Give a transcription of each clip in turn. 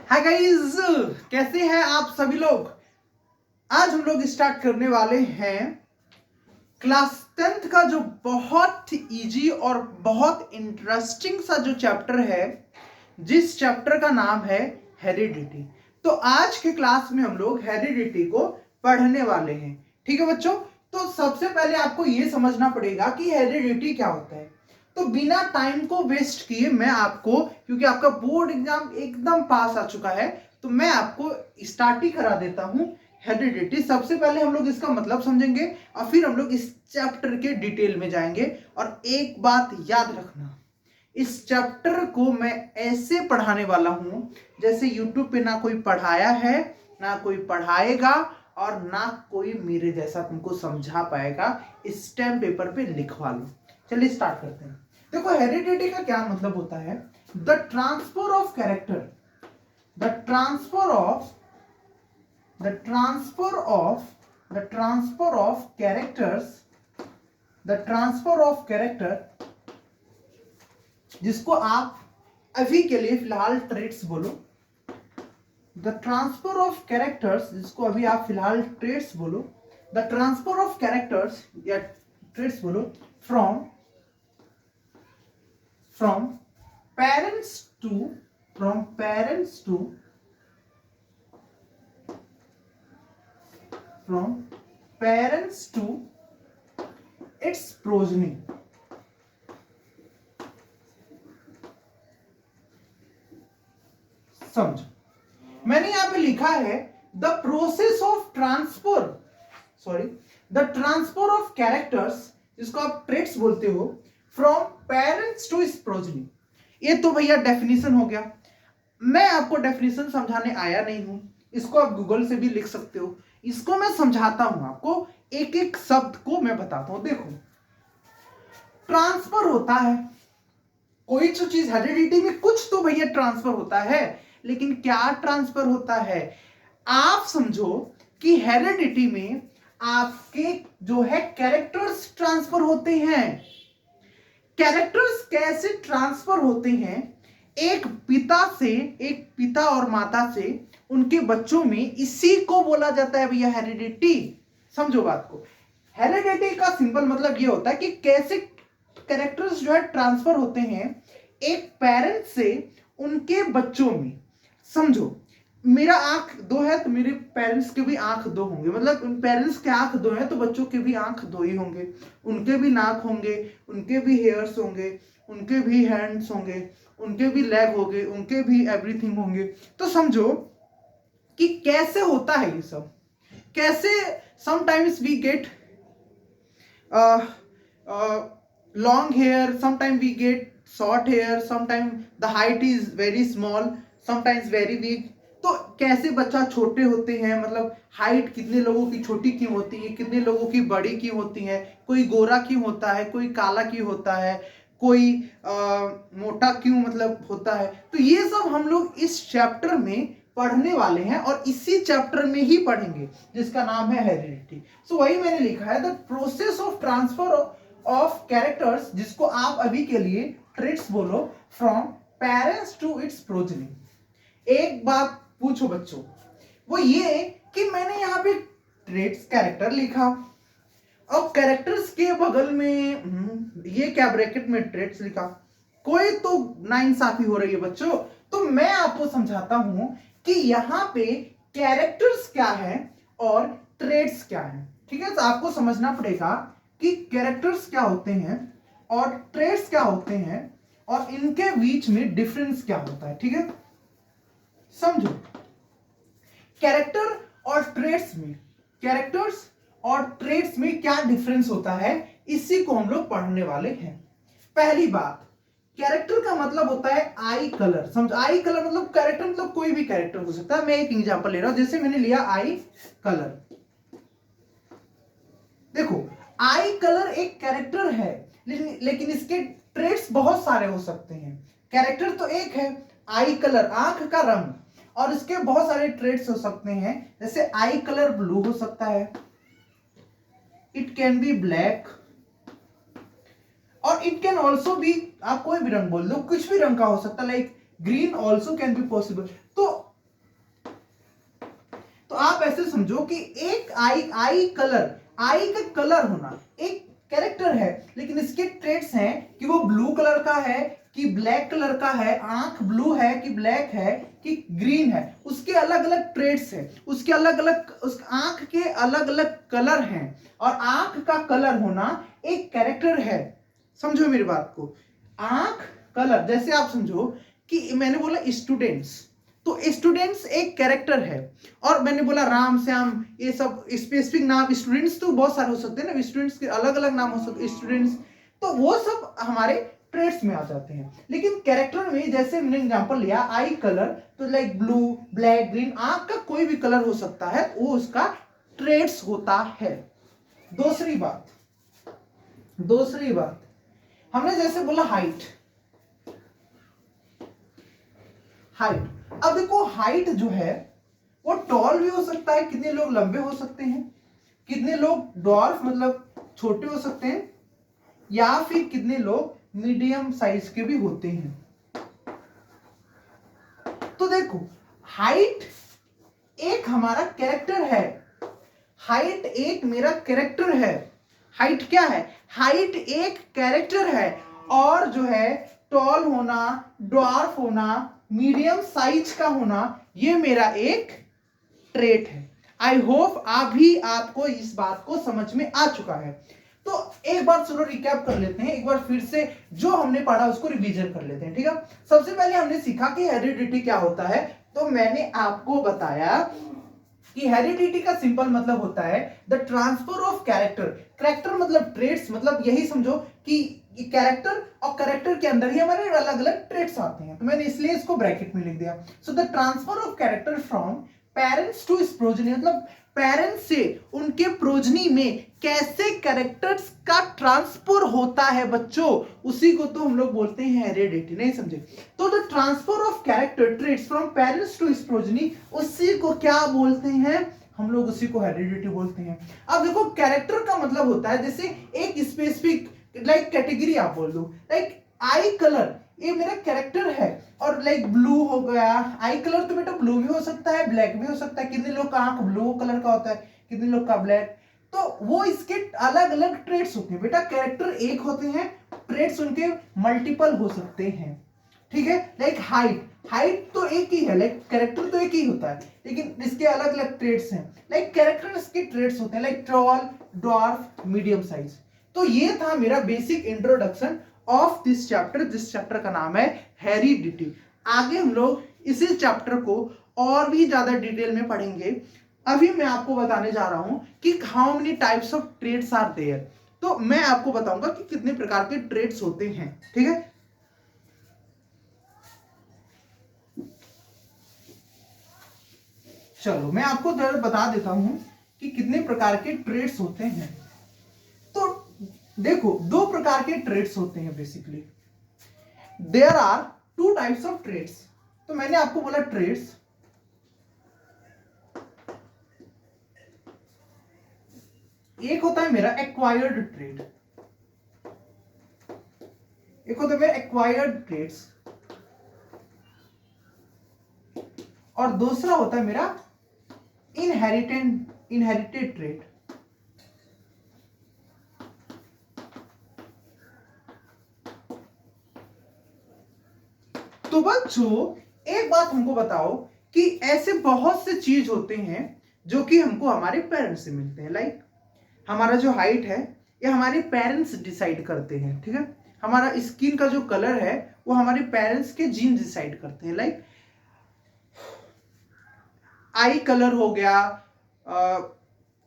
Hi guys, कैसे हैं आप सभी लोग। आज हम लोग स्टार्ट करने वाले हैं क्लास 10th का जो बहुत इजी और बहुत इंटरेस्टिंग सा जो चैप्टर है, जिस चैप्टर का नाम है हेरिडिटी। तो आज के क्लास में हम लोग हेरिडिटी को पढ़ने वाले हैं। ठीक है बच्चों, तो सबसे पहले आपको यह समझना पड़ेगा कि हेरिडिटी क्या होता है। तो बिना टाइम को वेस्ट किए मैं आपको, क्योंकि आपका बोर्ड एग्जाम एकदम पास आ चुका है, तो मैं आपको स्टार्ट ही करा देता हूं हेरिडिटी। सबसे पहले हम लोग इसका मतलब समझेंगे और फिर हम लोग इस चैप्टर के डिटेल में जाएंगे। और एक बात याद रखना, इस चैप्टर को मैं ऐसे पढ़ाने वाला हूं जैसे यूट्यूब पे ना कोई पढ़ाया है, ना कोई पढ़ाएगा, और ना कोई मेरे जैसा तुमको समझा पाएगा। स्टैम्प पेपर पे लिखवा लो। चलिए स्टार्ट करते हैं। देखो, हेरिडिटी का क्या मतलब होता है। The transfer of character, the transfer of the transfer of the transfer of characters, the transfer of character, जिसको आप अभी के लिए फिलहाल ट्रेट्स बोलो, the transfer of characters, जिसको अभी आप फिलहाल ट्रेट्स बोलो, the transfer of characters या ट्रेट्स बोलो, from parents to from parents to its progeny। समझो, मैंने यहां पे लिखा है the process of the transfer of characters, जिसको आप ट्रेट्स बोलते हो, from parents to its progeny. ये तो भैया डेफिनेशन हो गया। मैं आपको डेफिनेशन समझाने आया नहीं हूं, इसको आप गूगल से भी लिख सकते हो। इसको मैं समझाता हूं आपको, एक एक शब्द को मैं बताता हूं। देखो, ट्रांसफर होता है कोई जो चीज, हेरिडिटी में कुछ तो भैया ट्रांसफर होता है, लेकिन क्या ट्रांसफर होता है। आप समझो कि हेरिडिटी में आपके जो है कैरेक्टर्स ट्रांसफर होते हैं। कैरेक्टर्स कैसे ट्रांसफर होते हैं, एक पिता और माता से उनके बच्चों में, इसी को बोला जाता है भैया हेरिडिटी। समझो बात को। हेरिडिटी का सिंपल मतलब ये होता है कि कैसे कैरेक्टर्स जो है ट्रांसफर होते हैं एक पेरेंट से उनके बच्चों में। समझो, मेरा आंख दो है तो मेरे पेरेंट्स के भी आंख दो होंगे, मतलब उन पेरेंट्स के आंख दो है तो बच्चों के भी आंख दो ही होंगे, उनके भी नाक होंगे, उनके भी हेयर्स होंगे, उनके भी हैंड्स होंगे, उनके भी लेग होंगे, उनके भी एवरीथिंग होंगे। तो समझो कि कैसे होता है ये सब, कैसे sometimes we get long hair, sometimes we get short hair, sometimes the height is very small, sometimes very big। तो कैसे बच्चा छोटे होते हैं, मतलब हाइट कितने लोगों की छोटी क्यों होती है, कितने लोगों की बड़ी क्यों होती है, कोई गोरा क्यों होता है, कोई काला क्यों होता है, कोई मोटा क्यों मतलब होता है। तो ये सब हम लोग इस चैप्टर में पढ़ने वाले हैं और इसी चैप्टर में ही पढ़ेंगे, जिसका नाम है हेरिडिटी। सो वही मैंने लिखा है, the process of transfer of characters, जिसको आप अभी के लिए ट्रेट्स बोलो, from parents to its progeny. एक बात पूछो बच्चों, वो ये कि मैंने यहां पे ट्रेट्स कैरेक्टर लिखा और कैरेक्टर्स के बगल में ये क्या ब्रैकेट में ट्रेट्स लिखा, कोई तो नाइंसाफी हो रही है बच्चों। तो मैं आपको समझाता हूं कि यहां पे कैरेक्टर्स क्या है और ट्रेट्स क्या है। ठीक है, तो आपको समझना पड़ेगा कि कैरेक्टर्स क्या होते हैं और ट्रेट्स क्या होते हैं और इनके बीच में डिफरेंस क्या होता है। ठीक है, समझो, कैरेक्टर और ट्रेट्स में, कैरेक्टर्स और ट्रेट्स में क्या डिफरेंस होता है, इसी को हम लोग पढ़ने वाले हैं। पहली बात, कैरेक्टर का मतलब होता है आई कलर। समझ, आई कलर मतलब कैरेक्टर, मतलब कोई भी कैरेक्टर हो सकता है। मैं एक एग्जांपल ले रहा हूं, जैसे मैंने लिया आई कलर। देखो, आई कलर एक कैरेक्टर है, लेकिन इसके ट्रेट्स बहुत सारे हो सकते हैं। कैरेक्टर तो एक है, आई कलर आंख का रंग, और इसके बहुत सारे ट्रेट्स हो सकते हैं। जैसे आई कलर ब्लू हो सकता है, इट कैन बी ब्लैक, और इट कैन ऑल्सो बी, आप कोई भी रंग बोल दो, कुछ भी रंग का हो सकता है, like green also can be possible. तो समझो कि एक आई कलर, आई का कलर होना एक कैरेक्टर है, लेकिन इसके ट्रेट्स हैं कि वो ब्लू कलर का है कि ब्लैक कलर का है, आंख ब्लू है कि ब्लैक है कि ग्रीन है, उसके अलग अलग ट्रेट्स हैं, उसके अलग अलग, उस आंख के अलग अलग कलर हैं, और आंख का कलर होना एक कैरेक्टर है। समझो मेरी बात को, आंख कलर, जैसे आप समझो कि मैंने बोला स्टूडेंट्स, तो स्टूडेंट्स एक कैरेक्टर है, और मैंने बोला राम श्याम, ये सब स्पेसिफिक नाम, स्टूडेंट्स तो बहुत सारे हो सकते हैं ना, स्टूडेंट्स के अलग अलग नाम हो सकते स्टूडेंट्स, तो वो सब हमारे ट्रेड्स में आ जाते हैं। लेकिन कैरेक्टर में जैसे मैंने एग्जांपल लिया आई कलर, तो लाइक ब्लू, ब्लैक, ग्रीन, आंख का कोई भी कलर हो सकता है, वो उसका ट्रेड्स होता है। दूसरी बात हमने जैसे बोला हाइट, अब देखो हाइट जो है वो टॉल भी हो सकता है, कितने लोग लंबे हो सकते हैं, कितने लोग डॉर्फ मतलब छोटे हो सकते हैं, या फिर कितने लोग मीडियम साइज के भी होते हैं। तो देखो हाइट एक हमारा कैरेक्टर है, हाइट एक मेरा कैरेक्टर है। हाइट क्या है? हाइट एक कैरेक्टर है, और जो है टॉल होना, ड्वार्फ होना, मीडियम साइज का होना, ये मेरा एक ट्रेट है। आई होप आपको इस बात को समझ में आ चुका है। तो एक बार चलो रिकैप कर लेते हैं, एक बार फिर से जो हमने पढ़ा उसको रिवीजन कर लेते हैं, ठीक है। सबसे पहले हमने सीखा कि हेरिडिटी क्या होता है। तो मैंने आपको बताया कि हेरिडिटी का सिंपल मतलब होता है the transfer of character. Character मतलब ट्रेट्स, मतलब यही समझो कि कैरेक्टर, और कैरेक्टर के अंदर ही हमारे अलग अलग ट्रेट्स आते हैं, तो मैंने इसलिए इसको ब्रैकेट में लिख दिया। So the transfer of character from parents to his progeny, मतलब पेरेंट्स से उनके प्रोजनी में कैसे कैरेक्टर्स का ट्रांसफर होता है बच्चों, उसी को तो हम लोग बोलते हैं हेरिडिटी। नहीं समझे? तो the transfer of character traits from parents to his progeny, उसी को क्या बोलते हैं हम लोग? उसी को हेरिडिटी बोलते हैं। अब देखो कैरेक्टर का मतलब होता है जैसे एक स्पेसिफिक लाइक कैटेगरी आप बोल दो, लाइक आई कलर ये मेरा कैरेक्टर है, और लाइक ब्लू हो गया, आई कलर तो बेटा ब्लू भी हो सकता है, ब्लैक भी हो सकता है, कितने लोग का आंख ब्लू कलर का होता है, कितने लोग का ब्लैक, तो वो इसके अलग अलग ट्रेट्स होते हैं बेटा। कैरेक्टर एक होते हैं, ट्रेट्स उनके मल्टीपल हो सकते हैं, ठीक है। लाइक हाइट तो एक ही है, लाइक कैरेक्टर तो एक ही होता है, लेकिन इसके अलग अलग ट्रेट्स हैं। लाइक कैरेक्टर्स के ट्रेट्स होते हैं like tall, dwarf, medium size. तो ये था मेरा basic introduction of this chapter, जिस चैप्टर का नाम है हेरिडिटी। आगे हम लोग इसी चैप्टर को और भी ज्यादा डिटेल में पढ़ेंगे। अभी मैं आपको बताने जा रहा हूं कि how many types of traits are there, तो मैं आपको बताऊंगा कि कितने प्रकार के ट्रेड्स होते हैं, ठीक है। चलो मैं आपको बता देता हूं कि कितने प्रकार के ट्रेड्स होते हैं। तो देखो दो प्रकार के ट्रेड्स होते हैं basically, there are two types of traits. तो मैंने आपको बोला ट्रेड्स, एक होता है मेरा एक्वायर्ड ट्रेड, एक होता है मेरा एक्वायर्ड ट्रेड्स, और दूसरा होता है मेरा इनहेरिटेड ट्रेड। तो बच्चों एक बात हमको बताओ कि ऐसे बहुत से चीज होते हैं जो कि हमको हमारे पेरेंट्स से मिलते हैं। लाइक हमारा जो हाइट है ये हमारे पेरेंट्स डिसाइड करते हैं, ठीक है। हमारा स्किन का जो कलर है वो हमारे पेरेंट्स के जीन डिसाइड करते हैं। लाइक आई कलर हो गया,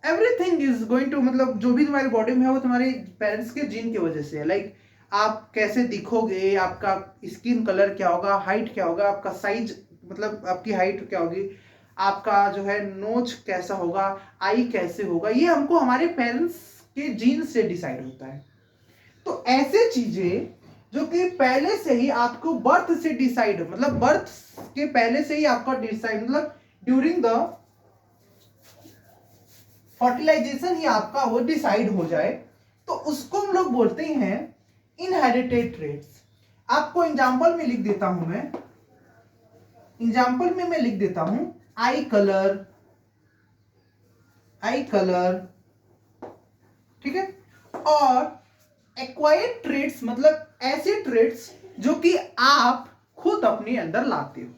एवरीथिंग इज गोइंग टू, मतलब जो भी तुम्हारी बॉडी में है वो तुम्हारे पेरेंट्स के जीन की वजह से है। लाइक आप कैसे दिखोगे, आपका स्किन कलर क्या होगा, हाइट क्या होगा, आपका साइज मतलब आपकी हाइट क्या होगी, आपका जो है नोच कैसा होगा, आई कैसे होगा, ये हमको हमारे पेरेंट्स के जीन से डिसाइड होता है। तो ऐसे चीजें जो कि पहले से ही आपको बर्थ से डिसाइड, मतलब बर्थ के पहले से ही आपका डिसाइड, मतलब ड्यूरिंग द फर्टिलाइजेशन ही आपका वो डिसाइड हो जाए, तो उसको हम लोग बोलते हैं इनहेरिटेड ट्रेट्स। आपको एग्जांपल में लिख देता हूं मैं, एग्जांपल में मैं लिख देता हूं आई कलर, आई कलर, ठीक है। और एक्वायर्ड ट्रेड्स मतलब ऐसे ट्रेड्स जो कि आप खुद अपने अंदर लाते हो,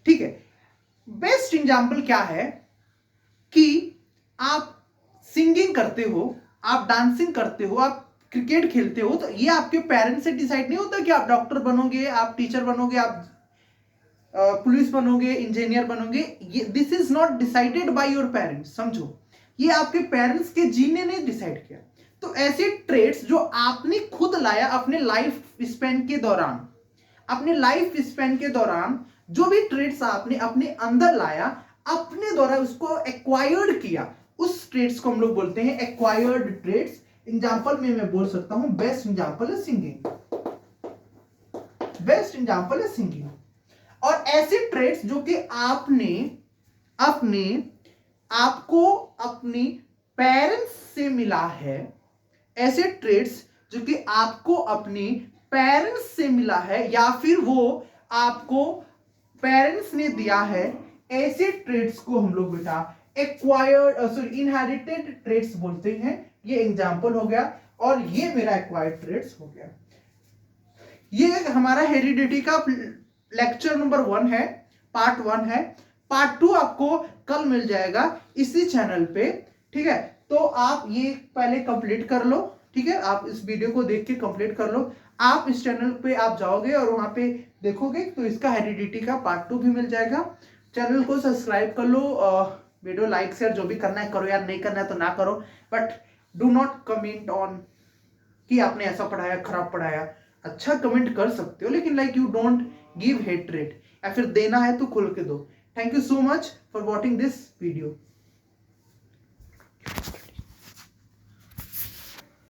ठीक है। बेस्ट एग्जांपल क्या है कि आप सिंगिंग करते हो, आप डांसिंग करते हो, आप क्रिकेट खेलते हो, तो ये आपके पेरेंट्स से डिसाइड नहीं होता कि आप डॉक्टर बनोगे, आप टीचर बनोगे, आप पुलिस बनोगे, इंजीनियर बनोगे। ये this is not decided by your parents, समझो। ये आपके पेरेंट्स के जीन ने नहीं डिसाइड किया। तो ऐसे ट्रेड्स जो आपने खुद लाया अपने लाइफ स्पेन के दौरान, अपने लाइफ स्पेन के दौरान जो भी ट्रेड्स आपने अपने अंदर लाया, अपने द्वारा उसको एक्वायर्ड किया, उस ट्रेड्स को हम लोग बोलते हैं एक्वायर्ड ट्रेड्स। एग्जांपल में मैं बोल सकता हूं बेस्ट एग्जांपल है सिंगिंग, बेस्ट एग्जांपल है सिंगिंग। और ऐसे ट्रेड्स जो कि आपने अपने आपको अपनी पेरेंट्स से मिला है, ऐसे ट्रेड्स जो कि आपको अपनी पेरेंट्स से मिला है या फिर वो आपको पेरेंट्स ने दिया है, ऐसे ट्रेड्स को हम लोग बेटा एक्वायर्ड सॉरी इनहेरिटेड ट्रेड्स बोलते हैं। ये एग्जांपल हो गया और ये मेरा एक्वायर्ड ट्रेड्स हो गया। ये हमारा हेरिडिटी का लेक्चर नंबर 1 है, पार्ट 1 है। पार्ट 2 आपको कल मिल जाएगा इसी चैनल पे, ठीक है। तो आप ये पहले कंप्लीट कर लो, ठीक है। आप इस वीडियो को देख के कंप्लीट कर लो। आप इस चैनल पे आप जाओगे और वहां पे देखोगे तो इसका हेरिडिटी का पार्ट 2 भी मिल जाएगा। चैनल को सब्सक्राइब कर लो, वीडियो लाइक शेयर जो भी करना है करो, यार नहीं करना है तो ना करो, but do not comment on कि आपने ऐसा पढ़ाया खराब पढ़ाया। अच्छा कमेंट कर सकते हो लेकिन like you don't give hatred, या फिर देना है तो खुल के दो। Thank you so much for watching this video.